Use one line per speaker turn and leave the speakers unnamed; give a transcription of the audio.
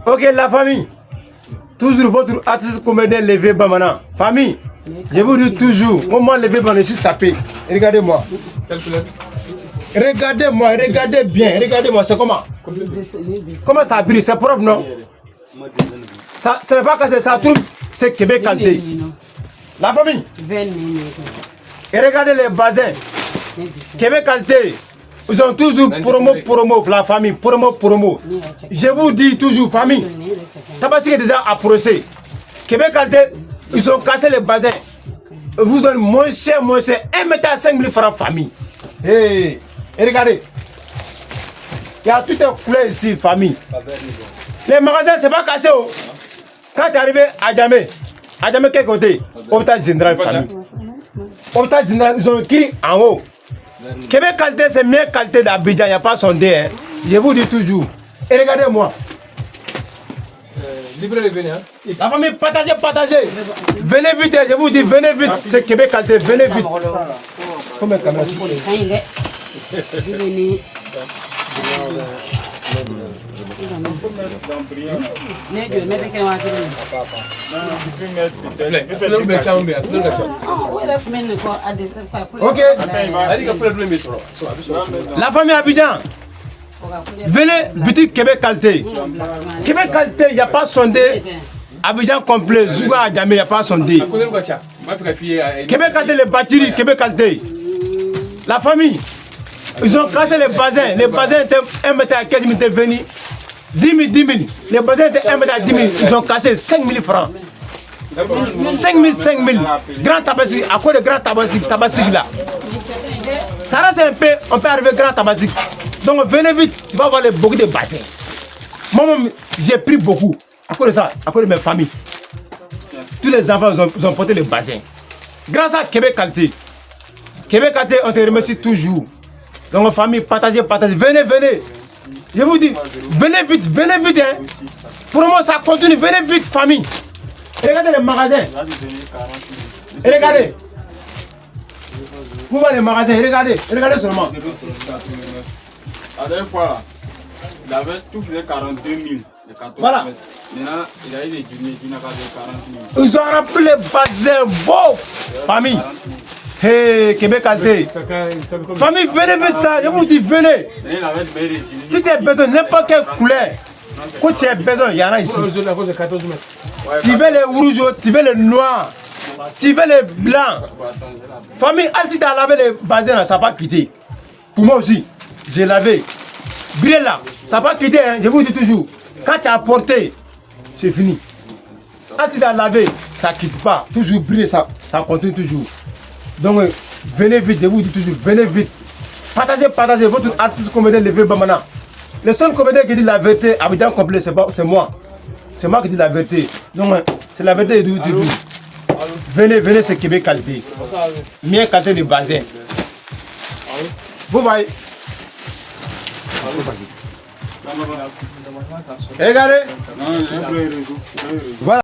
Ok, la famille. Toujours votre artiste comédien levé Bamana. Famille, je vous dis toujours, moment levé Bamana, je suis sapé. Regardez-moi. Regardez-moi, regardez bien, regardez-moi, c'est comment? Comment ça brille? C'est propre, non? Ça, ce n'est pas que ça trouve, c'est Québec qualité. La famille. Et regardez les bassins. Québec qualité. Ils ont toujours promo, la famille, promo. Je vous dis toujours, famille. Tabassi est déjà approché. Québec qualité, ils ont cassé les bassins. Ils vous donnent moins cher, 1 mètre à 5 000 francs famille. Hey. Et regardez. Il y a toutes les couleurs ici, famille. Les magasins, c'est pas cassé. Oh. Quand tu es arrivé à Djamé, quel côté? Hôpital général, famille. Hôpital général, ils ont écrit en haut. Québec qualité, c'est meilleure qualité d'Abidjan, il n'y a pas sondé. Hein. Je vous dis toujours. Et regardez-moi. La famille, partagez. Venez vite, je vous dis, venez vite. C'est Québec qualité, venez vite. Combien de caméras? Ok. La famille Abidjan. Venez, boutique Québec qualité. Québec qualité, il n'y a pas sondé. Abidjan complet, Zouga à Djamé, il n'y a pas sondé. Québec qualité, les batteries, Québec qualité. La famille, ils ont cassé les bassins. Les bassins étaient 1 mètre à 15 000 venus. 10 000. Les bassins étaient 1 mètre à 10 000. Ils ont cassé 5 000 francs. 5 000. Grand tabac, à quoi de grand tabac là? Ça reste un peu, on peut arriver grand tabac. Donc venez vite, tu vas voir beaucoup de bassins. Moi-même, j'ai pris beaucoup. À cause de ça, à cause de mes familles. Tous les enfants, ils ont porté les bassins. Grâce à Québec qualité. Québec qualité, on te remercie toujours. Donc famille, partagez. Venez. Je vous dis, venez vite. Hein. Pour le moment, ça continue. Venez vite, famille. Et regardez les magasins. Et regardez. Vous voyez les magasins, regardez seulement.
La dernière fois, là, il avait tout fait 42 000.
Voilà.
Maintenant, il a eu des dîners qui n'ont pas de 40 000.
Ils ont rempli les bassins, beau. Famille. Hey, Québec qualité. Famille, venez vite ça. Je vous dis, venez. Si tu as besoin de n'importe quelle couleur, quand tu as besoin, il y en a ici. Tu veux les rouges, tu veux les noirs, tu veux les blancs. Famille, si tu as lavé les bassins, ça n'a pas quitté. Pour moi aussi, j'ai lavé. Brille là, ça n'a pas quitté, hein, je vous dis toujours. Quand tu as porté, c'est fini. Quand tu as lavé, ça ne quitte pas. Toujours briller, ça continue toujours. Donc, venez vite, je vous dis toujours, venez vite. Partagez votre artiste comédien levé Bamana. Le seul comédien qui dit la vérité, Abidjan complet, c'est moi. C'est moi qui dis la vérité. Donc, c'est la vérité du tout. Venez, c'est Québec qualité. Meilleure qualité de bassin. Vous voyez. Regardez. Voilà.